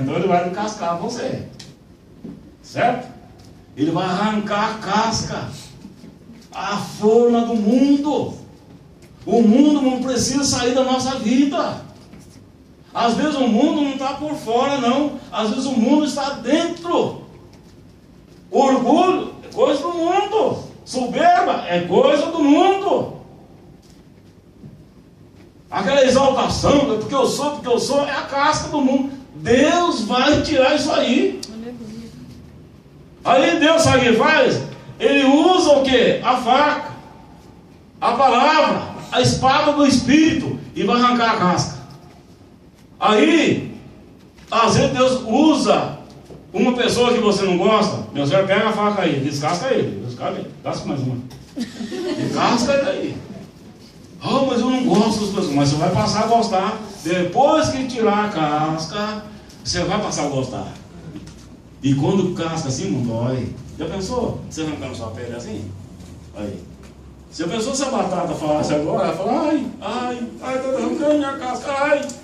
Então ele vai descascar você. Certo? Ele vai arrancar a casca, a forma do mundo. O mundo não precisa sair da nossa vida. Às vezes o mundo não está por fora, não. Às vezes o mundo está dentro. Orgulho é coisa do mundo. Soberba é coisa do mundo. Aquela exaltação, porque eu sou, é a casca do mundo. Deus vai tirar isso aí. Aí Deus sabe o que ele faz? Ele usa o que? A faca, a palavra, a espada do Espírito, e vai arrancar a casca. Aí, às vezes Deus usa uma pessoa que você não gosta. Meu Senhor, pega a faca aí, descasca ele, descasca mais uma, descasca ele aí. Oh, mas eu não gosto das pessoas. Mas você vai passar a gostar. Depois que tirar a casca, você vai passar a gostar. E quando casca assim, não dói. Já pensou? Você arrancando sua pele assim? Aí. Você pensou se a batata falasse agora? Ela fala, ai, tá arrancando minha casca,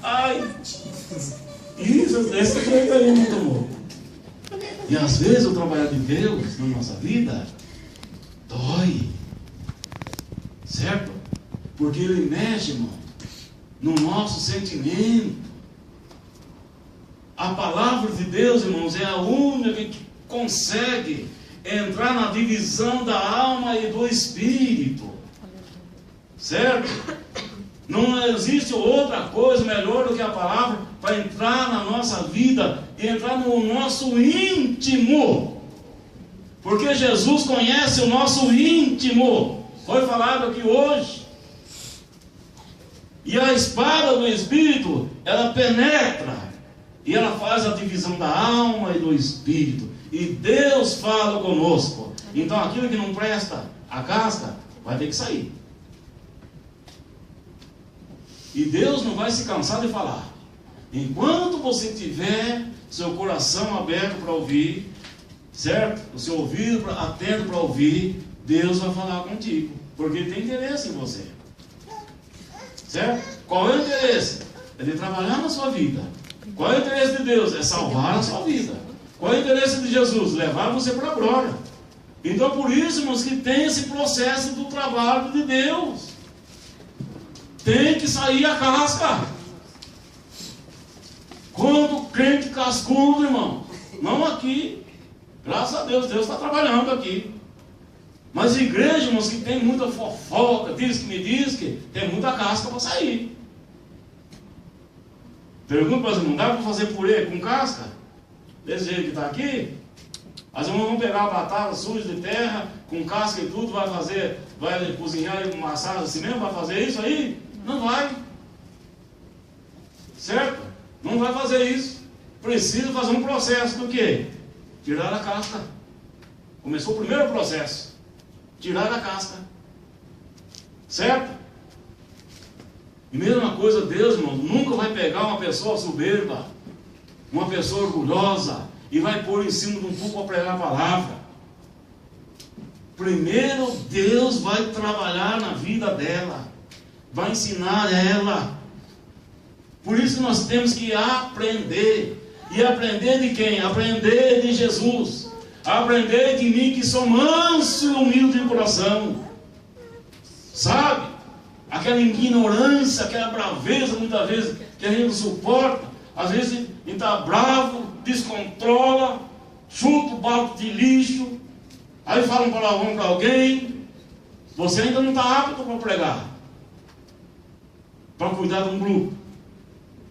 ai. Isso, desse jeito aí, muito amor. E às vezes o trabalhar de Deus na nossa vida dói. Certo? Porque Ele mexe, irmão, no nosso sentimento. A palavra de Deus, irmãos, é a única que consegue entrar na divisão da alma e do espírito. Certo? Não existe outra coisa melhor do que a palavra para entrar na nossa vida e entrar no nosso íntimo. Porque Jesus conhece o nosso íntimo. Foi falado aqui hoje. E a espada do Espírito, ela penetra. E ela faz a divisão da alma e do Espírito. E Deus fala conosco. Então aquilo que não presta, a casca, vai ter que sair. E Deus não vai se cansar de falar. Enquanto você tiver seu coração aberto para ouvir, certo? O seu ouvido atento para ouvir, Deus vai falar contigo. Porque Ele tem interesse em você. Certo? Qual é o interesse? É de trabalhar na sua vida. Qual é o interesse de Deus? É salvar a sua vida. Qual é o interesse de Jesus? Levar você para a glória. Então por isso, irmãos, que tem esse processo do trabalho de Deus. Tem que sair a casca. Quando o crente cascudo, irmão, não aqui. Graças a Deus, Deus está trabalhando aqui. Mas igreja, irmãos, que tem muita fofoca, diz que me diz que tem muita casca para sair. Pergunta para os irmãos, dá para fazer purê com casca? Desse jeito que está aqui? As irmãs vão pegar a batata suja de terra, com casca e tudo, vai cozinhar e amassar assim mesmo, vai fazer isso aí? Não vai. Certo? Não vai fazer isso. Precisa fazer um processo do quê? Tirar a casca. Começou o primeiro processo. Tirar a casca. Certo? E mesma coisa, Deus, irmão, nunca vai pegar uma pessoa soberba, uma pessoa orgulhosa, e vai pôr em cima de um púlpito para pregar a palavra. Primeiro Deus vai trabalhar na vida dela, vai ensinar ela. Por isso nós temos que aprender. E aprender de quem? Aprender de Jesus. Aprender de mim que sou manso e humilde de coração. Sabe? Aquela ignorância, aquela braveza, muitas vezes, que a gente não suporta. Às vezes a gente está bravo, descontrola, chuta o balde de lixo, aí fala um palavrão para alguém. Você ainda não está apto para pregar, para cuidar de um grupo.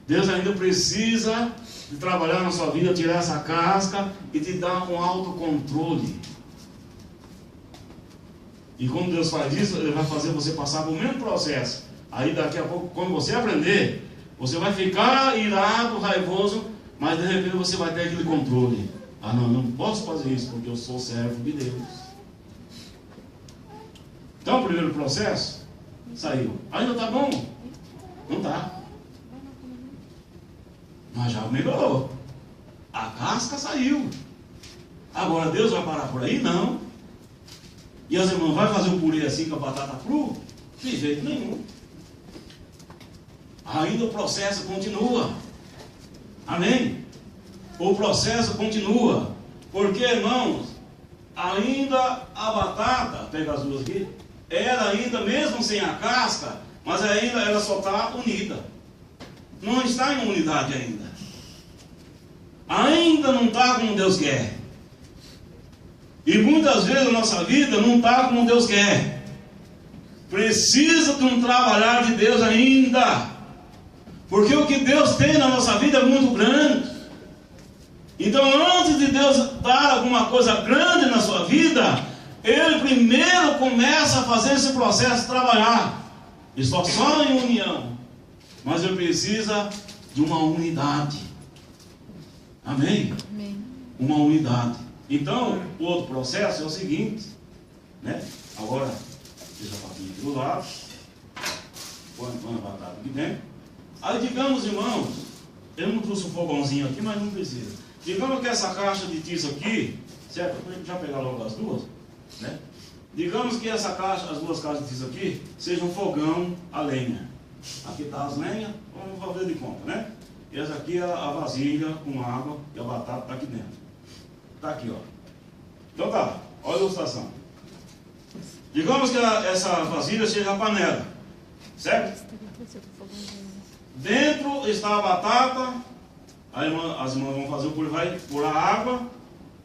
Deus ainda precisa de trabalhar na sua vida, tirar essa casca e te dar um autocontrole. E quando Deus faz isso, Ele vai fazer você passar pelo mesmo processo. Aí daqui a pouco, quando você aprender, você vai ficar irado, raivoso, mas de repente você vai ter aquele controle. Ah, não posso fazer isso porque eu sou servo de Deus. Então o primeiro processo saiu. Ainda está bom? Não está. Mas já melhorou. A casca saiu. Agora Deus vai parar por aí? Não. E as irmãs vão fazer um purê assim com a batata crua? De jeito nenhum. Ainda o processo continua. Amém? o processo continua. Porque, irmãos, ainda a batata, pega as duas aqui, ela ainda, mesmo sem a casca, mas ainda ela só está unida. Não está em unidade ainda. Ainda não está como Deus quer. E muitas vezes a nossa vida não está como Deus quer. Precisa de um trabalhar de Deus ainda. Porque o que Deus tem na nossa vida é muito grande. Então, antes de Deus dar alguma coisa grande na sua vida, Ele primeiro começa a fazer esse processo de trabalhar. E só em união. Mas Ele precisa de uma unidade. Amém? Amém. Uma unidade. Então, o outro processo é o seguinte, né? Agora, deixa a patinha aqui do lado. Põe a batata aqui dentro. Aí, digamos, irmãos, eu não trouxe um fogãozinho aqui, mas não precisa. Digamos que essa caixa de tiço aqui, certo? Vou já pegar logo as duas, né? Digamos que essa caixa, as duas caixas de tiço aqui, seja um fogão a lenha. Aqui está as lenhas, vamos fazer de conta, né? E essa aqui é a vasilha com água e a batata está aqui dentro. Está aqui, ó. Então tá, olha a ilustração. Digamos que essa vasilha seja a panela, certo? Dentro está a batata. As irmãs vão fazer o pulo, vai pôr a água,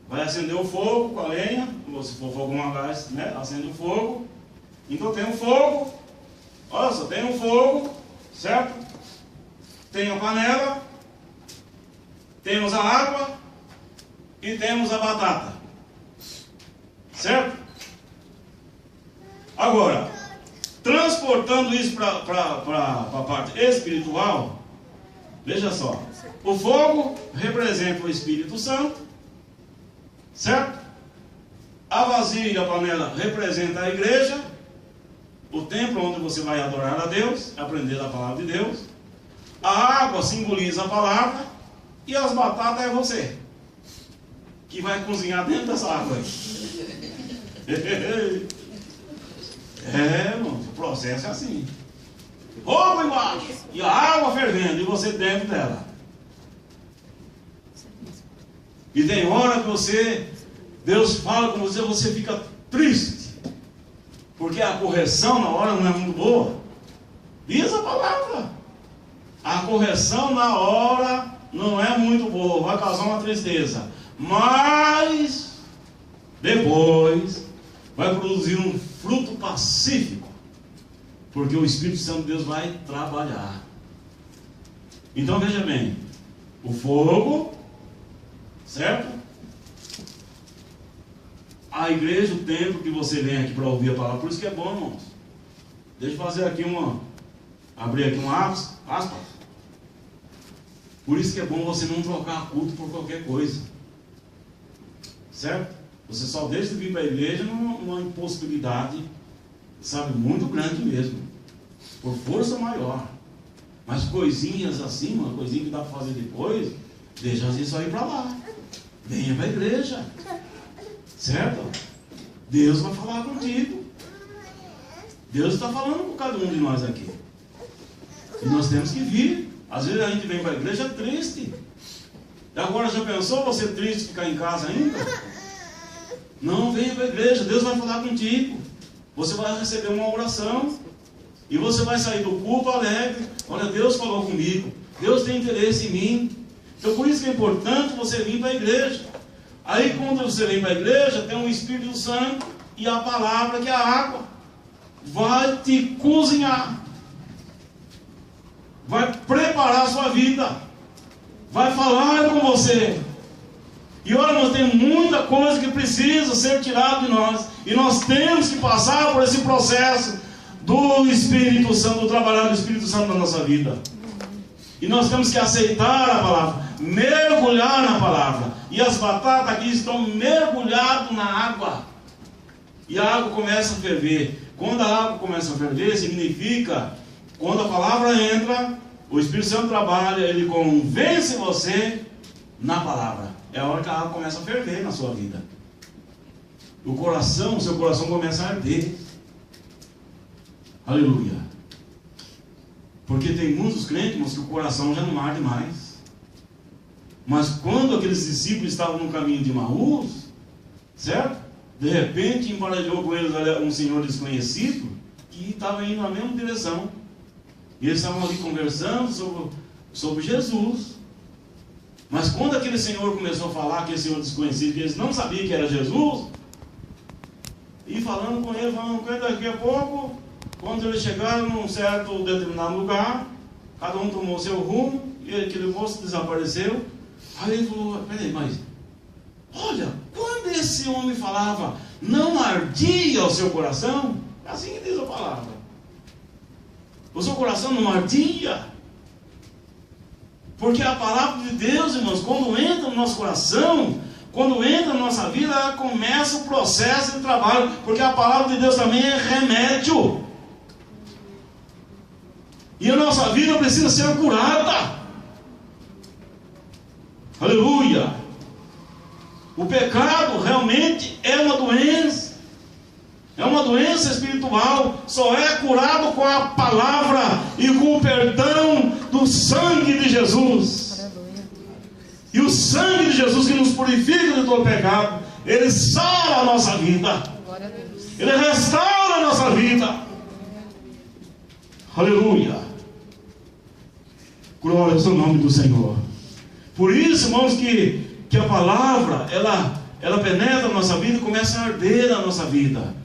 vai acender o fogo com a lenha, se for fogo a gás, né? Acende o fogo. Então tem um fogo, olha só, tem um fogo, certo? Tem a panela, temos a água e temos a batata, certo? Agora, transportando isso para a parte espiritual, veja só. O fogo representa o Espírito Santo, certo? A vasilha e a panela representam a igreja, o templo onde você vai adorar a Deus, aprender a palavra de Deus. A água simboliza a palavra e as batatas é você, que vai cozinhar dentro dessa água aí. Irmão, o processo é assim. Fogo embaixo e a água fervendo e você dentro dela. E tem hora que Deus fala com você, você fica triste. Porque a correção na hora não é muito boa. Diz a palavra. A correção na hora não é muito boa, vai causar uma tristeza. Mas, depois, vai produzir um fruto pacífico. Porque o Espírito Santo de Deus vai trabalhar. Então veja bem, o fogo, certo? A igreja, o templo que você vem aqui para ouvir a palavra, por isso que é bom, irmãos. Deixa eu fazer aqui abrir aqui uma aspas. Por isso que é bom você não trocar culto por qualquer coisa. Certo? Você só deixa de vir para a igreja numa impossibilidade, sabe, muito grande mesmo. Por força maior. Mas coisinhas assim, uma coisinha que dá para fazer depois, deixa isso aí para lá. Venha para a igreja. Certo? Deus vai falar contigo. Deus está falando com cada um de nós aqui. E nós temos que vir. Às vezes a gente vem para a igreja triste. E agora já pensou você triste ficar em casa ainda? Não, venha para a igreja. Deus vai falar contigo. Você vai receber uma oração. E você vai sair do culto alegre. Olha, Deus falou comigo. Deus tem interesse em mim. Então por isso que é importante você vir para a igreja. Aí quando você vem para a igreja, tem um Espírito Santo e a palavra que é a água. Vai te cozinhar. Vai preparar a sua vida. Vai falar com você. E olha, nós temos muita coisa que precisa ser tirada de nós. E nós temos que passar por esse processo do Espírito Santo, do trabalhar do Espírito Santo na nossa vida. E nós temos que aceitar a palavra, mergulhar na palavra. E as batatas aqui estão mergulhadas na água. E a água começa a ferver. Quando a água começa a ferver, significa, quando a palavra entra, o Espírito Santo trabalha, ele convence você na palavra. É a hora que a água começa a ferver na sua vida. O seu coração começa a arder. Aleluia. Porque tem muitos crentes, mas que o coração já não arde mais. Mas quando aqueles discípulos estavam no caminho de Emaús, certo? De repente emparelhou com eles um senhor desconhecido que estava indo na mesma direção. E eles estavam ali conversando sobre Jesus. Mas quando aquele senhor começou a falar, aquele senhor desconhecido, que eles não sabiam que era Jesus, e falando com ele, daqui a pouco, quando eles chegaram num certo determinado lugar, cada um tomou seu rumo, e aquele moço desapareceu. Aí ele falou, peraí, mas olha, quando esse homem falava, não ardia o seu coração? É assim que diz a palavra. O seu coração não ardia? Porque a palavra de Deus, irmãos, quando entra no nosso coração, quando entra na nossa vida, ela começa o processo de trabalho. Porque a palavra de Deus também é remédio. E a nossa vida precisa ser curada. Aleluia! O pecado realmente é uma doença. É uma doença espiritual. Só é curado com a palavra e com o perdão do sangue de Jesus. E o sangue de Jesus que nos purifica de todo pecado, ele sara a nossa vida. Ele restaura a nossa vida. Aleluia! Glória ao nome do Senhor. Por isso, irmãos, que a palavra, ela penetra na nossa vida e começa a arder na nossa vida.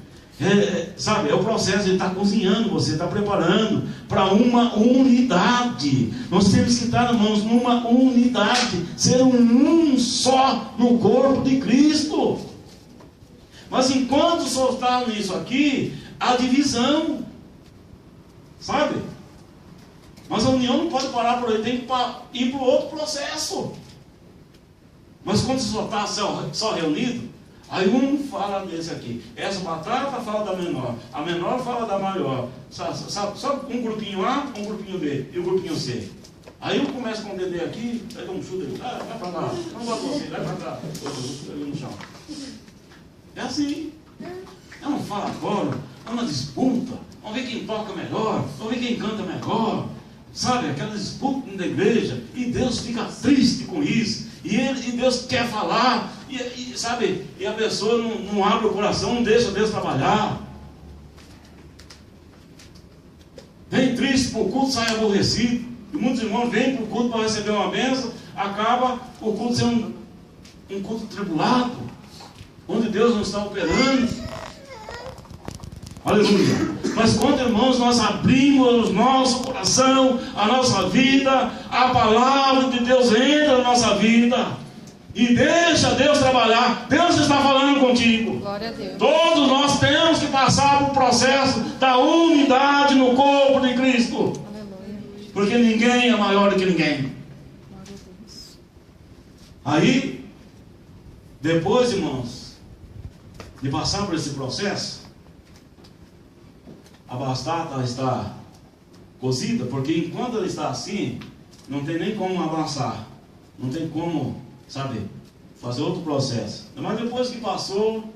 Sabe, é o processo de estar cozinhando, você está preparando para uma unidade. Nós temos que estar, irmãos, numa unidade, ser um só no corpo de Cristo. Mas enquanto só está nisso aqui, há divisão, sabe? Mas a união não pode parar por aí, tem que ir para o outro processo. Mas quando você só está só reunido, aí um fala desse aqui, essa batata fala da menor, a menor fala da maior, sabe um grupinho A, um grupinho B e o grupinho C. Aí um começa com o dedo aqui, aí dá um chute ali, vai para lá, não bota você, vai para cá, ali no chão. É assim. É uma fala agora, é uma disputa, vamos ver quem toca melhor, vamos ver quem canta melhor. Sabe, aquela disputa da igreja, e Deus fica triste com isso, e Deus quer falar, sabe, e a pessoa não abre o coração, não deixa Deus trabalhar. Vem triste para o culto, sai aborrecido, e muitos irmãos vêm para o culto para receber uma bênção, acaba o culto sendo um culto tribulado, onde Deus não está operando. Aleluia. Mas quando, irmãos, nós abrimos o nosso coração, a nossa vida, a palavra de Deus entra na nossa vida e deixa Deus trabalhar. Deus está falando contigo. Glória a Deus. Todos nós temos que passar por processo da unidade no corpo de Cristo. Aleluia. Porque ninguém é maior do que ninguém. Glória a Deus. Aí, depois, irmãos, de passar por esse processo, a batata está cozida, porque enquanto ela está assim, não tem nem como avançar, não tem como, sabe, fazer outro processo. Mas depois que passou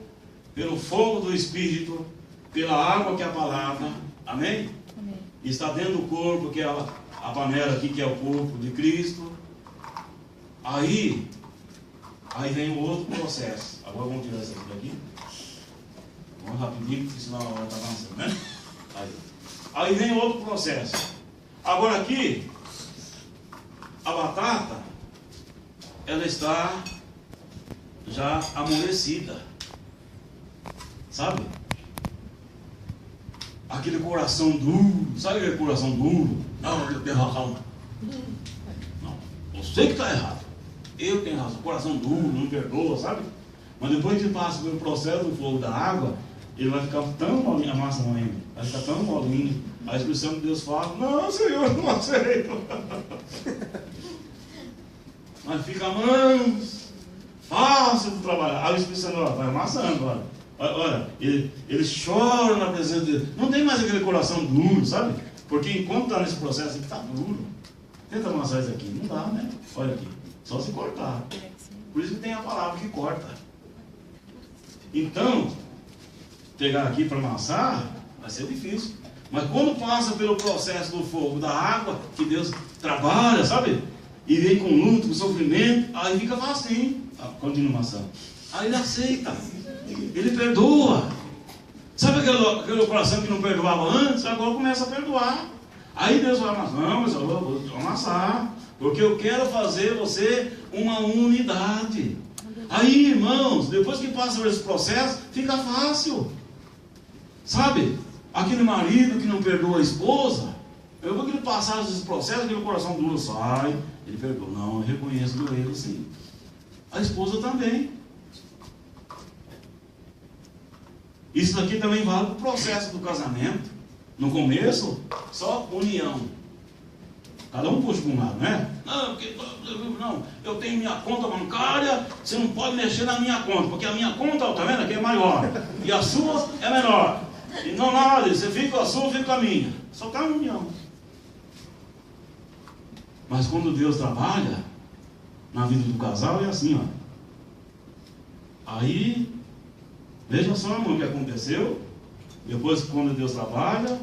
pelo fogo do Espírito, pela água que é a palavra, amém? Amém. Está dentro do corpo, que é a panela aqui, que é o corpo de Cristo. Aí vem o outro processo. Agora vamos tirar isso aqui daqui. Vamos rapidinho, porque senão a hora está avançando, né? Aí vem outro processo. Agora aqui, a batata, ela está já amolecida. Sabe? Aquele coração duro. Sabe aquele coração duro? Não, eu tenho razão. Não, você que está errado. Eu tenho razão. Coração duro, não perdoa, sabe? Mas depois que passa pelo processo do fogo da água, ele vai ficar tão molinho, a massa ainda, vai ficar tão molinho. A expressão de Deus fala, não, Senhor, não aceito. Mas fica manso, fácil de trabalhar. A expressão vai amassando, olha, ele chora na presença de Deus. Não tem mais aquele coração duro, sabe? Porque enquanto está nesse processo, ele está duro. Tenta amassar isso aqui, não dá, né? Olha aqui, só se cortar. Por isso que tem a palavra que corta. Então, pegar aqui para amassar, vai ser difícil. Mas quando passa pelo processo do fogo, da água, que Deus trabalha, sabe? e vem com luto, com sofrimento, aí fica facinho a continuação. Aí ele aceita, ele perdoa. Sabe aquele coração que não perdoava antes? Agora começa a perdoar. Aí Deus vai amassar, não, mas eu vou amassar, porque eu quero fazer você uma unidade. Aí, irmãos, depois que passa por esse processo, fica fácil. Sabe, aquele marido que não perdoa a esposa, eu vou que ele passar esses processos, aquele coração duro sai, ele perdoa. Não, eu reconheço meu erro, sim. A esposa também. Isso aqui também vale para o processo do casamento. No começo, só união. Cada um puxa para um lado, né? Não, eu tenho minha conta bancária, você não pode mexer na minha conta, porque a minha conta, tá vendo, aqui é maior, e a sua é menor. E não nada, você fica com a sua, eu fico com a minha. Só está uma união. Mas quando Deus trabalha na vida do casal, é assim, ó. Aí, veja só, irmão, o que aconteceu. Depois, quando Deus trabalha,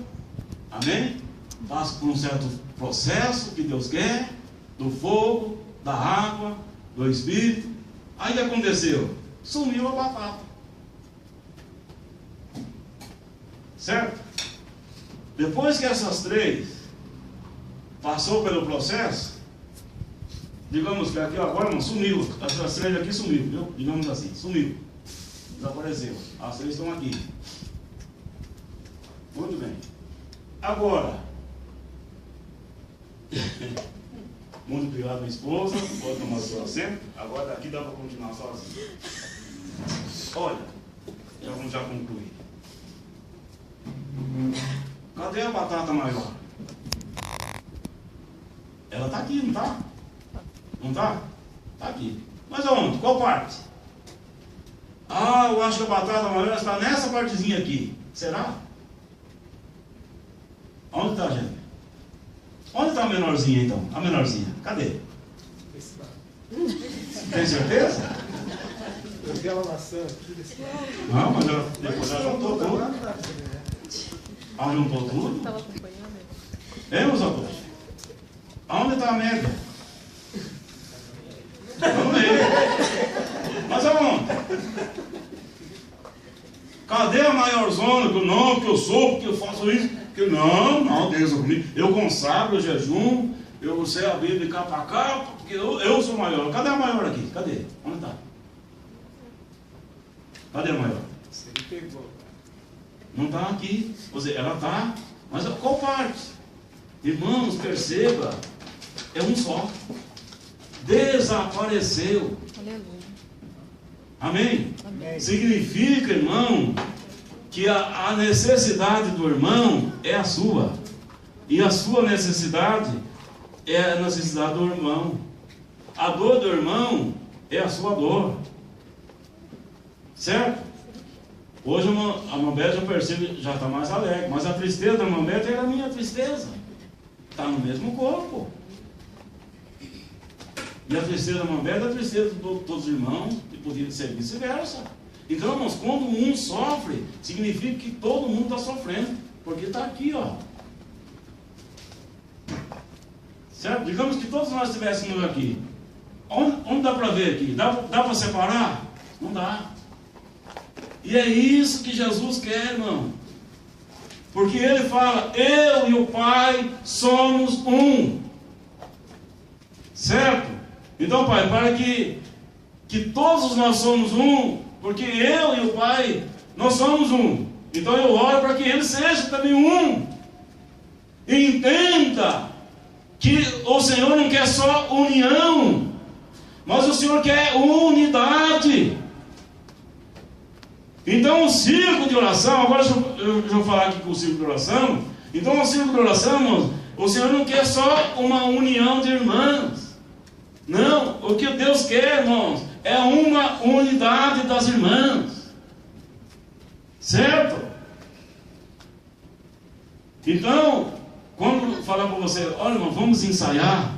amém? Passa por um certo processo que Deus quer, do fogo, da água, do Espírito. Aí o que aconteceu? Sumiu a batata. Certo? Depois que essas três passou pelo processo, digamos que aqui agora não sumiu, essas três aqui sumiu, viu? Digamos assim, sumiu, desapareceu. As três estão aqui. Muito bem. Agora, muito obrigado, minha esposa. Pode tomar o seu assento. Agora daqui dá para continuar sozinho. Olha, já concluí. Cadê a batata maior? Ela está aqui, não está? Não está? Está aqui. Mas aonde? Qual parte? Ah, eu acho que a batata maior está nessa partezinha aqui. Será? Onde está, gente? Onde está a menorzinha, então? A menorzinha. Cadê? Tem certeza? Eu vi ela maçã aqui desse lado. Não, mas depois já juntou tudo. Ah, juntou tudo? Estava acompanhando. Meus autores? Aonde está a média? Vamos ver. Mas aonde? Cadê a maior zona? Que eu não, que eu sou, porque eu faço isso. Que não, Deus é comigo. Eu consagro, eu jejum, eu sei a Bíblia de cá para cá, porque eu sou maior. Cadê a maior aqui? Cadê? Onde está? Cadê a maior? Você me pegou. Não está aqui. Ou seja, ela está, mas qual parte? Irmãos, perceba, é um só. Desapareceu. Aleluia. Amém? Amém. Significa, irmão, que a necessidade do irmão é a sua. E a sua necessidade é a necessidade do irmão. A dor do irmão é a sua dor. Certo? Hoje a Mambete, eu percebo, já está mais alegre. Mas a tristeza da Mambete era a minha tristeza. Está no mesmo corpo. E a tristeza da Mambete é a tristeza de todos os irmãos. E podia ser vice-versa. Então, irmãos, quando um sofre, significa que todo mundo está sofrendo. Porque está aqui, ó. Certo? Digamos que todos nós estivéssemos aqui. Onde dá para ver aqui? Dá para separar? Não dá. E é isso que Jesus quer, irmão. Porque Ele fala, eu e o Pai somos um. Certo? Então, Pai, para que todos nós somos um, porque eu e o Pai, nós somos um. Então eu oro para que Ele seja também um. E entenda que o Senhor não quer só união, mas o Senhor quer unidade. Então o círculo de oração, agora eu vou falar aqui com o círculo de oração. Então o círculo de oração, irmãos, o Senhor não quer só uma união de irmãos. Não, o que Deus quer, irmãos, é uma unidade das irmãs. Certo? Então, quando falar para você, olha, irmão, vamos ensaiar.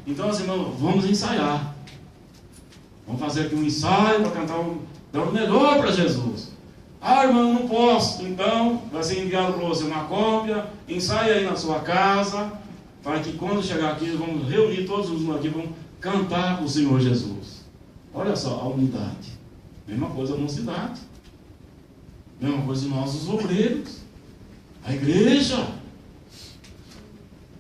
Então, assim, irmão, vamos ensaiar. Vamos fazer aqui um ensaio para cantar dar o melhor para Jesus. Ah, irmão, não posso. Então, vai ser enviado para você uma cópia. Ensaia aí na sua casa. para que quando chegar aqui, vamos reunir todos os aqui, vamos cantar para o Senhor Jesus. Olha só, a unidade. Mesma coisa a mocidade. Mesma coisa nós, os obreiros. A igreja.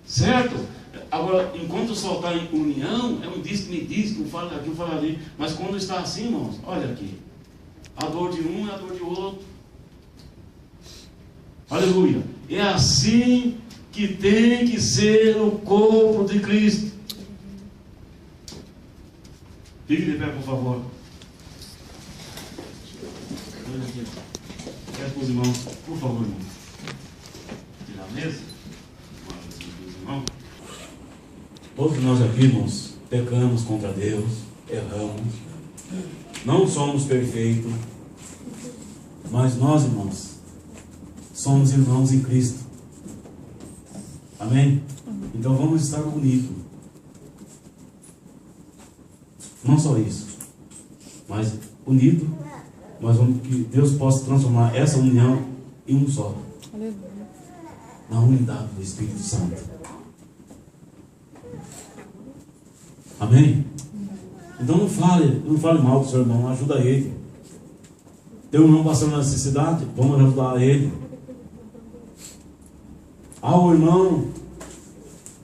Certo? Agora, enquanto só está em união, é um diz que me diz, que um fala aqui, um fala ali. Mas quando está assim, irmãos, olha aqui. A dor de um é a dor de outro. Aleluia. É assim que tem que ser o corpo de Cristo. Fique de pé, por favor. Olha aqui. Peço para os irmãos, por favor, irmão. Tirar a mesa. Irmão. Todos nós aqui, irmãos, pecamos contra Deus, erramos. Não somos perfeitos. Mas nós, irmãos, somos irmãos em Cristo. Amém? Então vamos estar unidos. Não só isso, mas unido, mas que Deus possa transformar essa união em um só. Aleluia. Na unidade do Espírito Santo. Amém? Então não fale mal do seu irmão, ajuda ele. Tem um irmão passando necessidade, vamos ajudar ele. O irmão,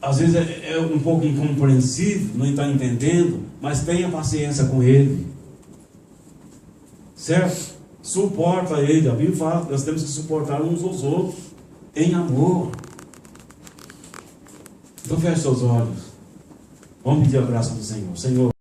às vezes é um pouco incompreensível, não está entendendo, mas tenha paciência com ele. Certo? Suporta ele. A Bíblia fala que nós temos que suportar uns aos outros em amor. Então feche seus olhos. Vamos pedir a graça do Senhor. Senhor.